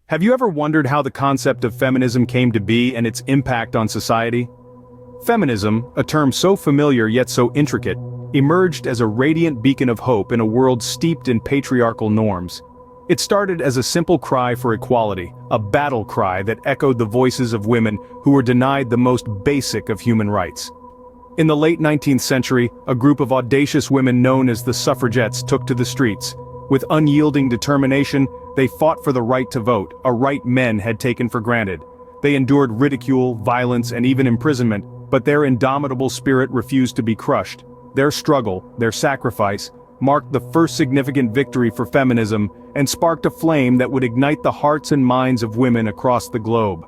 Have you ever wondered how the concept of feminism came to be and its impact on society? Feminism, a term so familiar yet so intricate, emerged as a radiant beacon of hope in a world steeped in patriarchal norms. It started as a simple cry for equality, a battle cry that echoed the voices of women who were denied the most basic of human rights. In the late 19th century, a group of audacious women known as the suffragettes took to the streets. With unyielding determination, they fought for the right to vote, a right men had taken for granted. They endured ridicule, violence, and even imprisonment, but their indomitable spirit refused to be crushed. Their struggle, their sacrifice, marked the first significant victory for feminism and sparked a flame that would ignite the hearts and minds of women across the globe.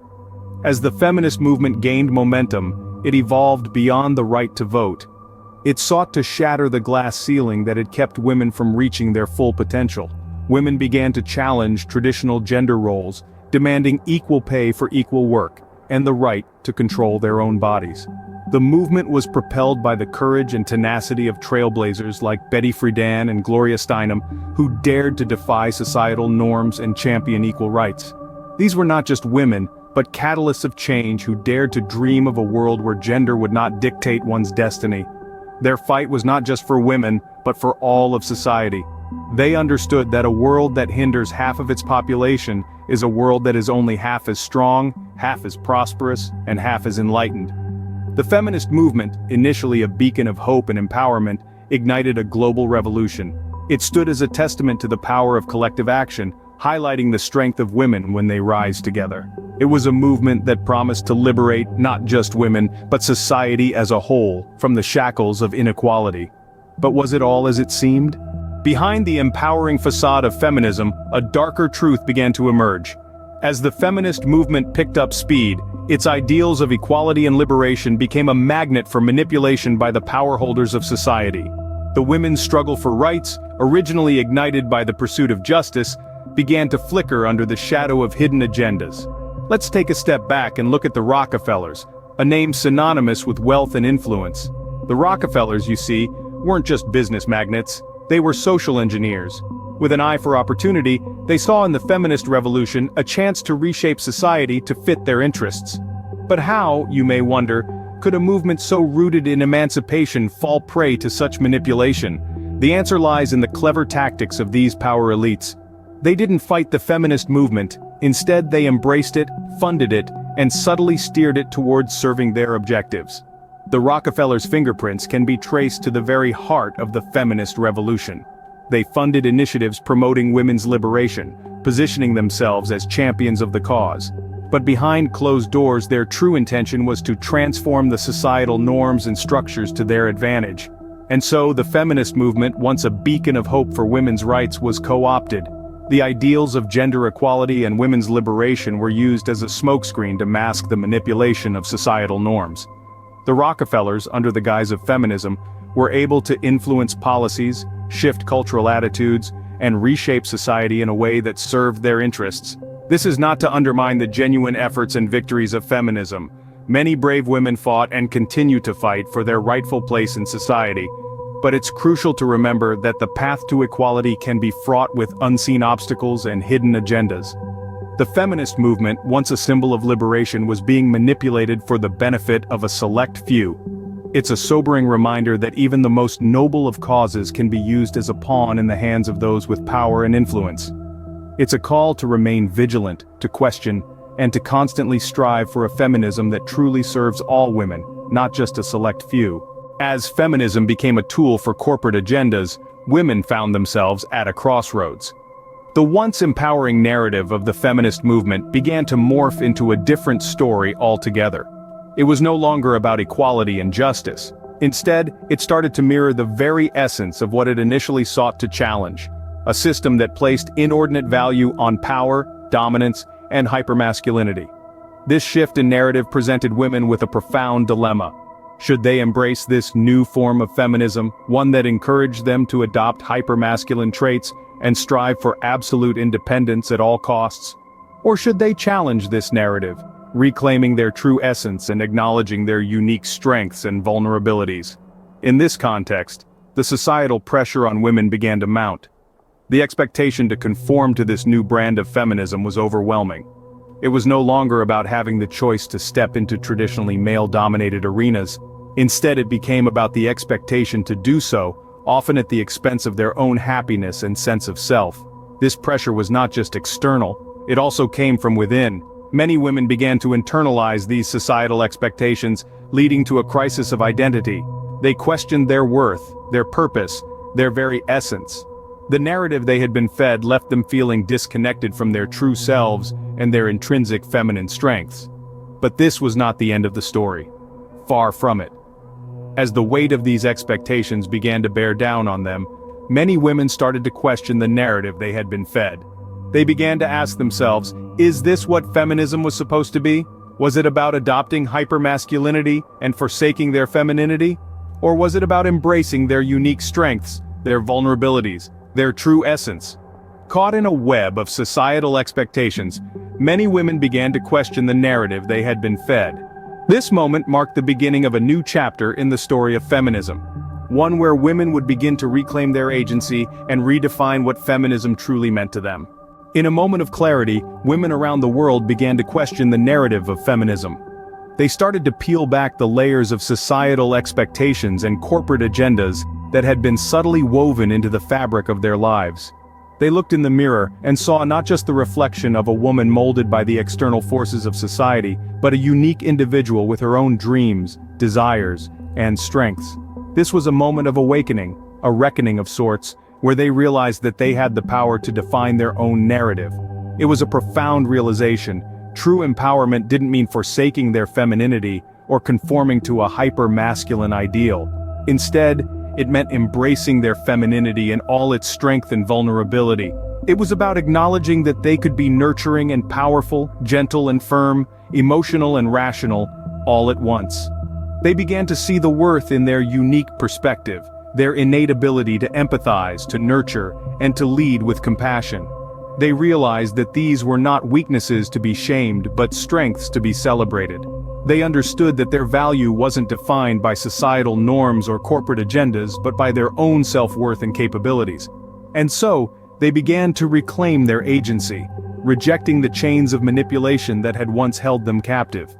As the feminist movement gained momentum, it evolved beyond the right to vote. It sought to shatter the glass ceiling that had kept women from reaching their full potential. Women began to challenge traditional gender roles, demanding equal pay for equal work, and the right to control their own bodies. The movement was propelled by the courage and tenacity of trailblazers like Betty Friedan and Gloria Steinem, who dared to defy societal norms and champion equal rights. These were not just women, but catalysts of change who dared to dream of a world where gender would not dictate one's destiny. Their fight was not just for women, but for all of society. They understood that a world that hinders half of its population is a world that is only half as strong, half as prosperous, and half as enlightened. The feminist movement, initially a beacon of hope and empowerment, ignited a global revolution. It stood as a testament to the power of collective action, highlighting the strength of women when they rise together. It was a movement that promised to liberate not just women, but society as a whole, from the shackles of inequality. But was it all as it seemed? Behind the empowering facade of feminism, a darker truth began to emerge. As the feminist movement picked up speed, its ideals of equality and liberation became a magnet for manipulation by the power holders of society. The women's struggle for rights, originally ignited by the pursuit of justice, began to flicker under the shadow of hidden agendas. Let's take a step back and look at the Rockefellers, a name synonymous with wealth and influence. The Rockefellers, you see, weren't just business magnates, they were social engineers. With an eye for opportunity, they saw in the feminist revolution a chance to reshape society to fit their interests. But how, you may wonder, could a movement so rooted in emancipation fall prey to such manipulation? The answer lies in the clever tactics of these power elites. They didn't fight the feminist movement, instead they embraced it, funded it, and subtly steered it towards serving their objectives. The Rockefellers' fingerprints can be traced to the very heart of the feminist revolution. They funded initiatives promoting women's liberation, positioning themselves as champions of the cause. But behind closed doors, their true intention was to transform the societal norms and structures to their advantage. And so the feminist movement, once a beacon of hope for women's rights, was co-opted. The ideals of gender equality and women's liberation were used as a smokescreen to mask the manipulation of societal norms. The Rockefellers, under the guise of feminism, were able to influence policies, shift cultural attitudes, and reshape society in a way that served their interests. This is not to undermine the genuine efforts and victories of feminism. Many brave women fought and continue to fight for their rightful place in society. But it's crucial to remember that the path to equality can be fraught with unseen obstacles and hidden agendas. The feminist movement, once a symbol of liberation, was being manipulated for the benefit of a select few. It's a sobering reminder that even the most noble of causes can be used as a pawn in the hands of those with power and influence. It's a call to remain vigilant, to question, and to constantly strive for a feminism that truly serves all women, not just a select few. As feminism became a tool for corporate agendas, women found themselves at a crossroads. The once empowering narrative of the feminist movement began to morph into a different story altogether. It was no longer about equality and justice. Instead, it started to mirror the very essence of what it initially sought to challenge, a system that placed inordinate value on power, dominance, and hypermasculinity. This shift in narrative presented women with a profound dilemma. Should they embrace this new form of feminism, one that encouraged them to adopt hypermasculine traits and strive for absolute independence at all costs? Or should they challenge this narrative, reclaiming their true essence and acknowledging their unique strengths and vulnerabilities? In this context, the societal pressure on women began to mount. The expectation to conform to this new brand of feminism was overwhelming. It was no longer about having the choice to step into traditionally male-dominated arenas. Instead, it became about the expectation to do so, often at the expense of their own happiness and sense of self. This pressure was not just external, it also came from within. Many women began to internalize these societal expectations, leading to a crisis of identity. They questioned their worth, their purpose, their very essence. The narrative they had been fed left them feeling disconnected from their true selves and their intrinsic feminine strengths. But this was not the end of the story. Far from it. As the weight of these expectations began to bear down on them, many women started to question the narrative they had been fed. They began to ask themselves, is this what feminism was supposed to be? Was it about adopting hypermasculinity and forsaking their femininity? Or was it about embracing their unique strengths, their vulnerabilities, their true essence? Caught in a web of societal expectations, many women began to question the narrative they had been fed. This moment marked the beginning of a new chapter in the story of feminism. One where women would begin to reclaim their agency and redefine what feminism truly meant to them. In a moment of clarity, women around the world began to question the narrative of feminism. They started to peel back the layers of societal expectations and corporate agendas that had been subtly woven into the fabric of their lives. They looked in the mirror and saw not just the reflection of a woman molded by the external forces of society, but a unique individual with her own dreams, desires, and strengths. This was a moment of awakening, a reckoning of sorts, where they realized that they had the power to define their own narrative. It was a profound realization. True empowerment didn't mean forsaking their femininity or conforming to a hyper-masculine ideal. Instead, it meant embracing their femininity in all its strength and vulnerability. It was about acknowledging that they could be nurturing and powerful, gentle and firm, emotional and rational, all at once. They began to see the worth in their unique perspective, their innate ability to empathize, to nurture, and to lead with compassion. They realized that these were not weaknesses to be shamed, but strengths to be celebrated. They understood that their value wasn't defined by societal norms or corporate agendas, but by their own self-worth and capabilities. And so, they began to reclaim their agency, rejecting the chains of manipulation that had once held them captive.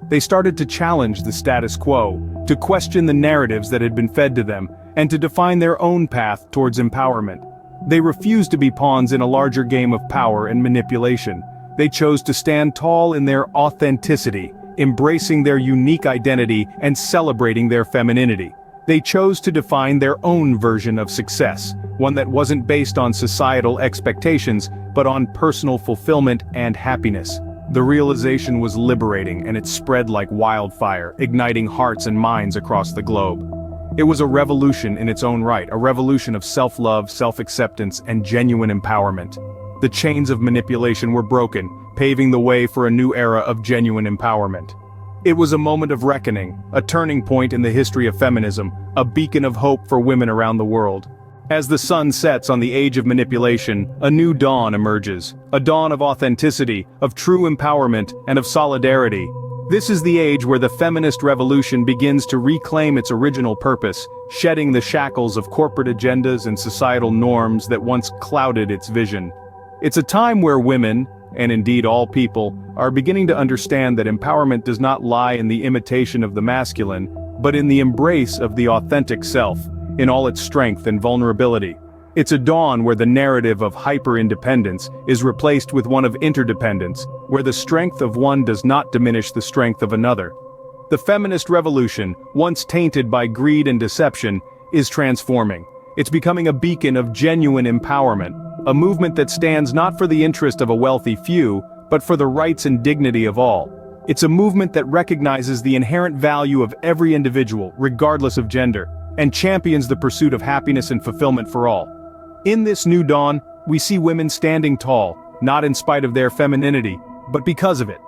They started to challenge the status quo, to question the narratives that had been fed to them, and to define their own path towards empowerment. They refused to be pawns in a larger game of power and manipulation. They chose to stand tall in their authenticity, embracing their unique identity and celebrating their femininity. They chose to define their own version of success, one that wasn't based on societal expectations, but on personal fulfillment and happiness. The realization was liberating, and it spread like wildfire, igniting hearts and minds across the globe. It was a revolution in its own right, a revolution of self-love, self-acceptance, and genuine empowerment. The chains of manipulation were broken, paving the way for a new era of genuine empowerment. It was a moment of reckoning, a turning point in the history of feminism, a beacon of hope for women around the world. As the sun sets on the age of manipulation, a new dawn emerges, a dawn of authenticity, of true empowerment, and of solidarity. This is the age where the feminist revolution begins to reclaim its original purpose, shedding the shackles of corporate agendas and societal norms that once clouded its vision. It's a time where women, and indeed all people, are beginning to understand that empowerment does not lie in the imitation of the masculine, but in the embrace of the authentic self, in all its strength and vulnerability. It's a dawn where the narrative of hyper-independence is replaced with one of interdependence, where the strength of one does not diminish the strength of another. The feminist revolution, once tainted by greed and deception, is transforming. It's becoming a beacon of genuine empowerment, a movement that stands not for the interest of a wealthy few, but for the rights and dignity of all. It's a movement that recognizes the inherent value of every individual, regardless of gender, and champions the pursuit of happiness and fulfillment for all. In this new dawn, we see women standing tall, not in spite of their femininity, but because of it.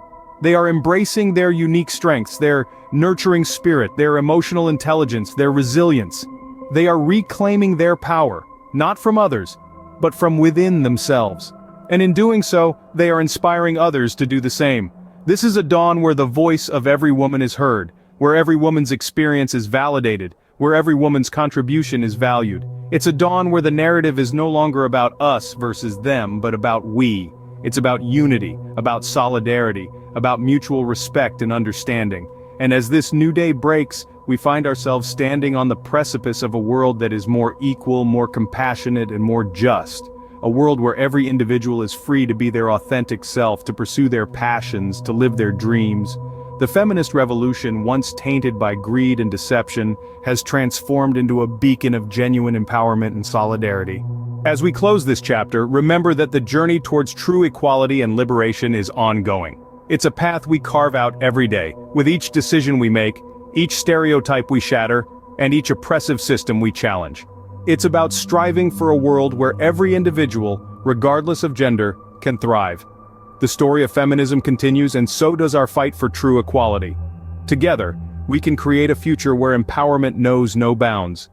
They are embracing their unique strengths, their nurturing spirit, their emotional intelligence, their resilience. They are reclaiming their power, not from others, but from within themselves. And in doing so, they are inspiring others to do the same. This is a dawn where the voice of every woman is heard, where every woman's experience is validated, where every woman's contribution is valued. It's a dawn where the narrative is no longer about us versus them, but about we. It's about unity, about solidarity, about mutual respect and understanding. And as this new day breaks, we find ourselves standing on the precipice of a world that is more equal, more compassionate, and more just. A world where every individual is free to be their authentic self, to pursue their passions, to live their dreams. The feminist revolution, once tainted by greed and deception, has transformed into a beacon of genuine empowerment and solidarity. As we close this chapter, remember that the journey towards true equality and liberation is ongoing. It's a path we carve out every day, with each decision we make, each stereotype we shatter, and each oppressive system we challenge. It's about striving for a world where every individual, regardless of gender, can thrive. The story of feminism continues, and so does our fight for true equality. Together, we can create a future where empowerment knows no bounds.